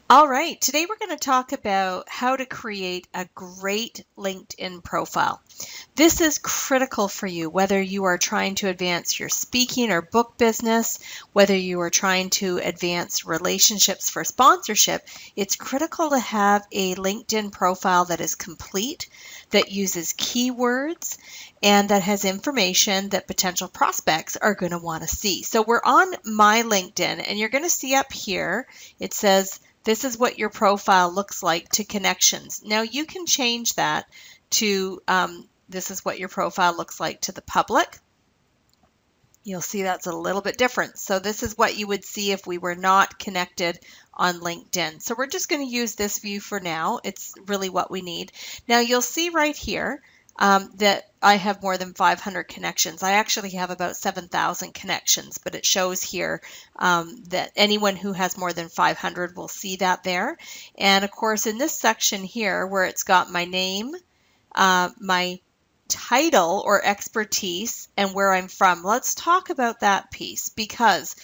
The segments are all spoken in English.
All right, today we're going to talk about how to create a great LinkedIn profile. This is critical for you, whether you are trying to advance your speaking or book business, whether you are trying to advance relationships for sponsorship. It's critical to have a LinkedIn profile that is complete, that uses keywords, and that has information that potential prospects are going to want to see. So we're on My LinkedIn, and you're going to see up here, it says, this is what your profile looks like to connections. Now you can change that to this is what your profile looks like to the public. You'll see that's a little bit different. So this is what you would see if we were not connected on LinkedIn. So we're just going to use this view for now. It's really what we need. Now you'll see right here that I have more than 500 connections. I actually have about 7,000 connections, but it shows here that anyone who has more than 500 will see that there. And of course, in this section here where it's got my name, my title or expertise, and where I'm from, let's talk about that piece because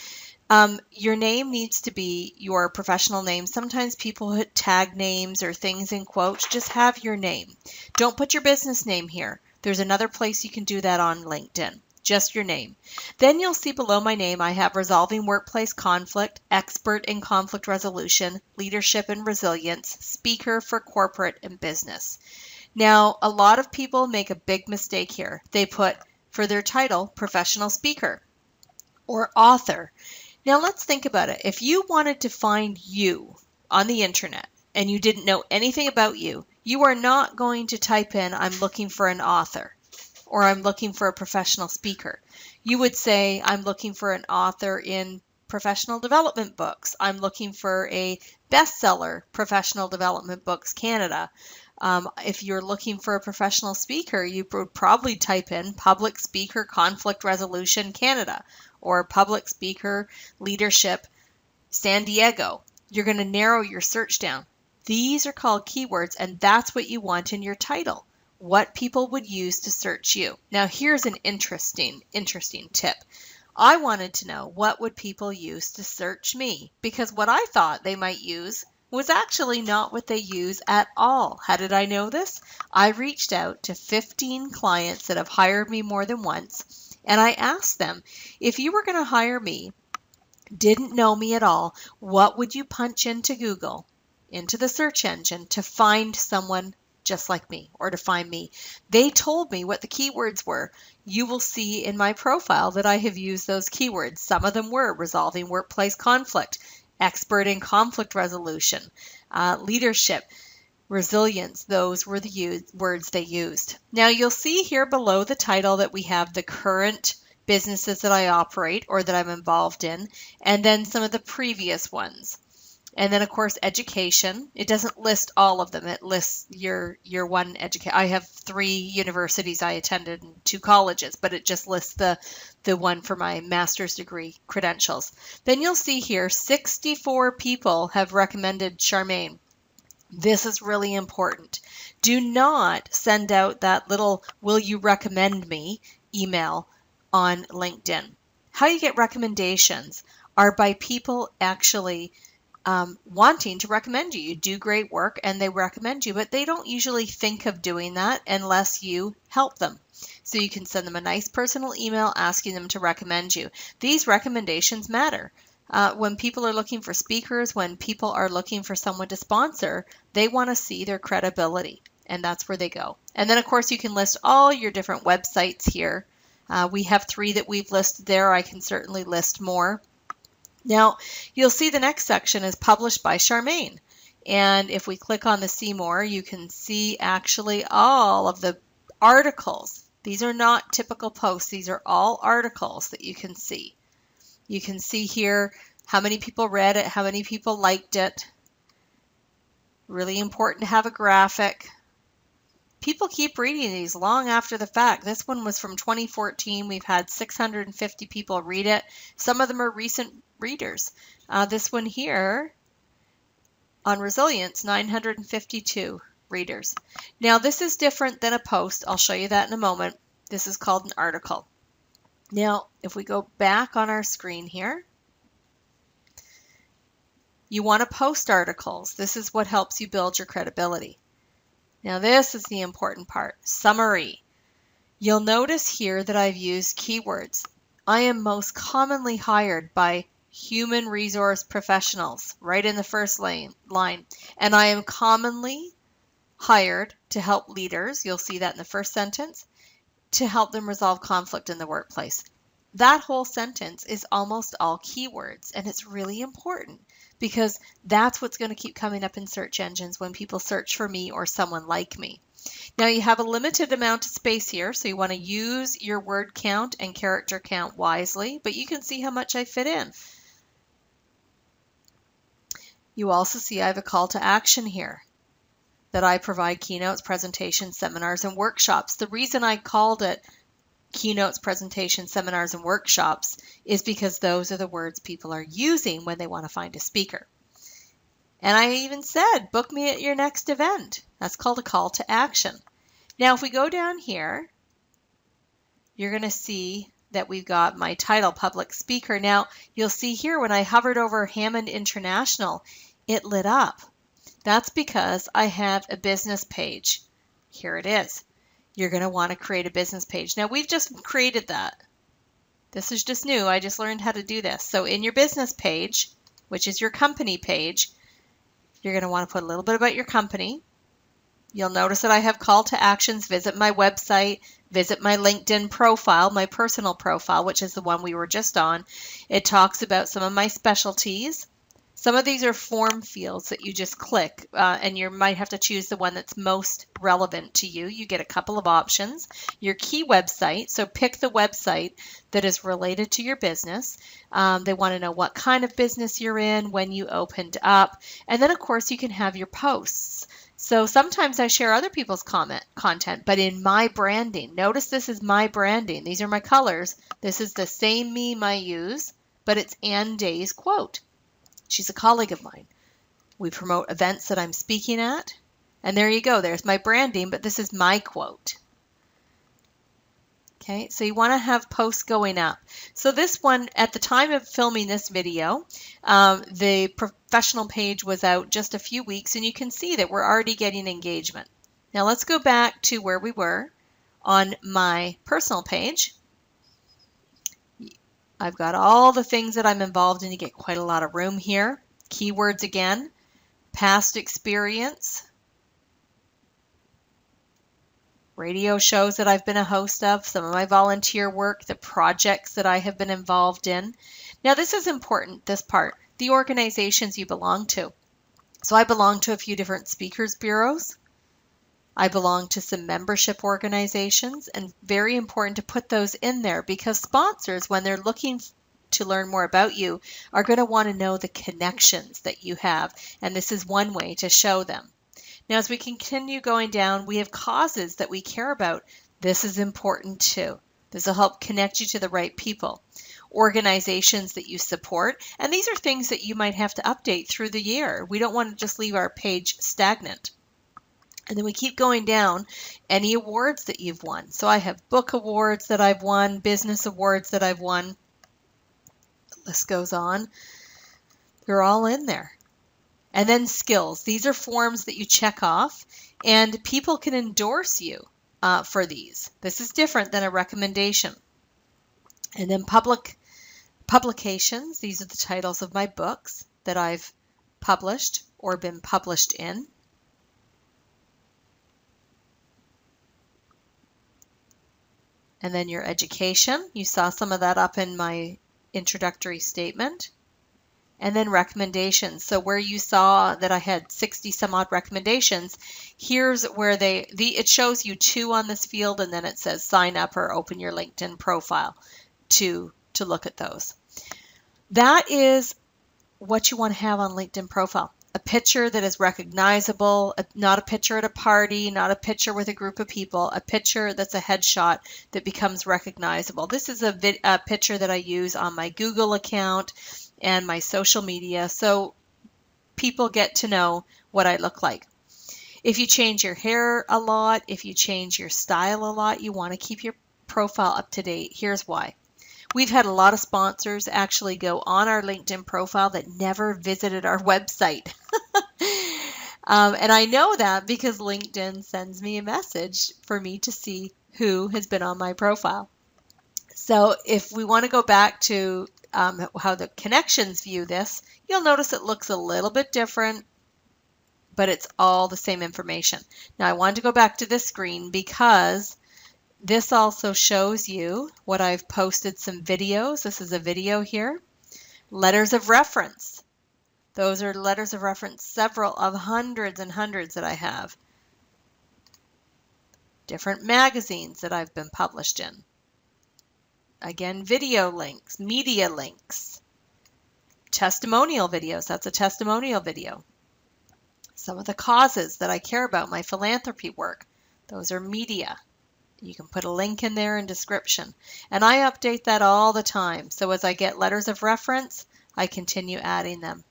your name needs to be your professional name. Sometimes people put tag names or things in quotes. Just have your name. Don't put your business name here. There's another place you can do that on LinkedIn. Just your name. Then you'll see below my name, I have resolving workplace conflict, expert in conflict resolution, leadership and resilience, speaker for corporate and business. Now, a lot of people make a big mistake here. They put for their title, professional speaker or author. Now let's think about it. If you wanted to find you on the internet and you didn't know anything about you, you are not going to type in, I'm looking for an author or I'm looking for a professional speaker. You would say, I'm looking for an author in professional development books. I'm looking for a bestseller, Professional Development Books Canada. If you're looking for a professional speaker, you would probably type in public speaker conflict resolution Canada or public speaker leadership San Diego. You're going to narrow your search down. These are called keywords, and that's what you want in your title, what people would use to search you. Now, here's an interesting tip. I wanted to know what would people use to search me, because what I thought they might use was actually not what they use at all. How did I know this? I reached out to 15 clients that have hired me more than once, and I asked them, if you were going to hire me, didn't know me at all, what would you punch into Google, into the search engine, to find someone just like me or to find me? They told me what the keywords were. You will see in my profile that I have used those keywords. Some of them were resolving workplace conflict, expert in conflict resolution, leadership, resilience. Those were the words they used. Now you'll see here below the title that we have the current businesses that I operate or that I'm involved in, and then some of the previous ones. And then of course education. It doesn't list all of them. It lists your one education. I have 3 universities I attended and 2 colleges, but it just lists the one for my master's degree credentials. Then you'll see here 64 people have recommended Charmaine. This is really important. Do not send out that little will you recommend me email on LinkedIn. How you get recommendations are by people actually wanting to recommend you. You do great work and they recommend you, but they don't usually think of doing that unless you help them. So you can send them a nice personal email asking them to recommend you. These recommendations matter. When people are looking for speakers, when people are looking for someone to sponsor, they want to see their credibility, and that's where they go. And then, of course, you can list all your different websites here. We have 3 that we've listed there. I can certainly list more. Now, you'll see the next section is published by Charmaine. And if we click on the see more, you can see actually all of the articles. These are not typical posts. These are all articles that you can see. You can see here how many people read it, how many people liked it. Really important to have a graphic. People keep reading these long after the fact. This one was from 2014. We've had 650 people read it. Some of them are recent readers. This one here on resilience, 952 readers. Now this is different than a post. I'll show you that in a moment. This is called an article. Now, if we go back on our screen here, You want to post articles. This is what helps you build your credibility. Now this is the important part, summary. You'll notice here that I've used keywords. I am most commonly hired by human resource professionals, right in the first line. And I am commonly hired to help leaders, you'll see that in the first sentence, to help them resolve conflict in the workplace. That whole sentence is almost all keywords, and it's really important because that's what's going to keep coming up in search engines when people search for me or someone like me. Now you have a limited amount of space here, so you want to use your word count and character count wisely, but you can see how much I fit in. You also see I have a call to action here, that I provide keynotes, presentations, seminars, and workshops. The reason I called it keynotes, presentations, seminars, and workshops is because those are the words people are using when they want to find a speaker. And I even said, book me at your next event. That's called a call to action. Now, if we go down here, you're going to see that we've got my title, public speaker. Now, you'll see here when I hovered over Hammond International, it lit up. That's because I have a business page. Here it is. You're going to want to create a business page. Now, we've just created that. This is just new. I just learned how to do this. So in your business page, which is your company page, you're going to want to put a little bit about your company. You'll notice that I have call to actions, visit my website, visit my LinkedIn profile, my personal profile, which is the one we were just on. It talks about some of my specialties. Some of these are form fields that you just click, and you might have to choose the one that's most relevant to you. You get a couple of options. Your key website, so pick the website that is related to your business. They want to know what kind of business you're in, when you opened up, and then of course you can have your posts. So sometimes I share other people's content, but in my branding. Notice this is my branding. These are my colors. This is the same meme I use, but it's Ann Day's quote. She's a colleague of mine. We promote events that I'm speaking at. And there you go. There's my branding, but this is my quote. Okay, so you want to have posts going up. So this one, at the time of filming this video, the professional page was out just a few weeks, and you can see that we're already getting engagement. Now let's go back to where we were on my personal page. I've got all the things that I'm involved in. You get quite a lot of room here. Keywords again, past experience, radio shows that I've been a host of, some of my volunteer work, the projects that I have been involved in. Now this is important, this part, the organizations you belong to. So I belong to a few different speakers bureaus. I belong to some membership organizations, and very important to put those in there because sponsors, when they're looking to learn more about you, are going to want to know the connections that you have, and this is one way to show them. Now, as we continue going down, we have causes that we care about. This is important too. This will help connect you to the right people. Organizations that you support, and these are things that you might have to update through the year. We don't want to just leave our page stagnant. And then we keep going down, any awards that you've won. So I have book awards that I've won, business awards that I've won. The list goes on. They're all in there. And then skills. These are forms that you check off, and people can endorse you for these. This is different than a recommendation. And then publications. These are the titles of my books that I've published or been published in. And then your education, you saw some of that up in my introductory statement. And then recommendations. So where you saw that I had 60 some odd recommendations, here's where it shows you 2 on this field, and then it says sign up or open your LinkedIn profile to look at those. That is what you want to have on LinkedIn profile. A picture that is recognizable, not a picture at a party, not a picture with a group of people, a picture that's a headshot that becomes recognizable. This is a picture that I use on my Google account and my social media, so people get to know what I look like. If you change your hair a lot, if you change your style a lot, you want to keep your profile up to date. Here's why. We've had a lot of sponsors actually go on our LinkedIn profile that never visited our website. And I know that because LinkedIn sends me a message for me to see who has been on my profile. So if we want to go back to how the connections view this, you'll notice it looks a little bit different, but it's all the same information. Now I wanted to go back to this screen because this also shows you what I've posted some videos. This is a video here. Letters of reference. Those are letters of reference, several of hundreds and hundreds that I have. Different magazines that I've been published in. Again, video links, media links. Testimonial videos, that's a testimonial video. Some of the causes that I care about, my philanthropy work, those are media. You can put a link in there in description. And I update that all the time. So as I get letters of reference, I continue adding them.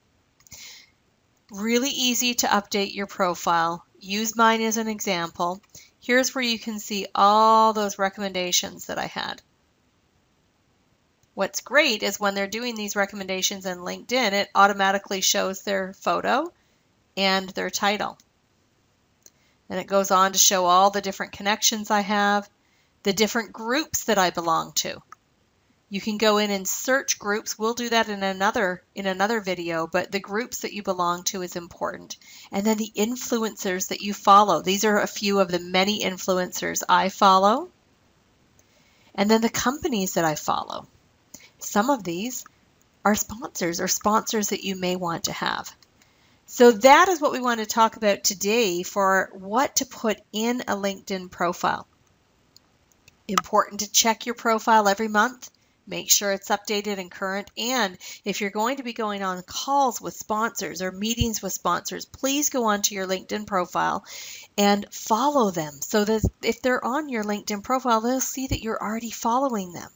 Really easy to update your profile. Use mine as an example. Here's where you can see all those recommendations that I had. What's great is when they're doing these recommendations in LinkedIn, it automatically shows their photo and their title. And it goes on to show all the different connections I have, the different groups that I belong to. You can go in and search groups. We'll do that in another video, but the groups that you belong to is important. And then the influencers that you follow. These are a few of the many influencers I follow. And then the companies that I follow. Some of these are sponsors or sponsors that you may want to have. So that is what we want to talk about today for what to put in a LinkedIn profile. Important to check your profile every month. Make sure it's updated and current. And if you're going to be going on calls with sponsors or meetings with sponsors, please go onto your LinkedIn profile and follow them so that if they're on your LinkedIn profile, they'll see that you're already following them.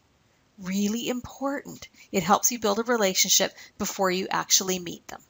Really important. It helps you build a relationship before you actually meet them.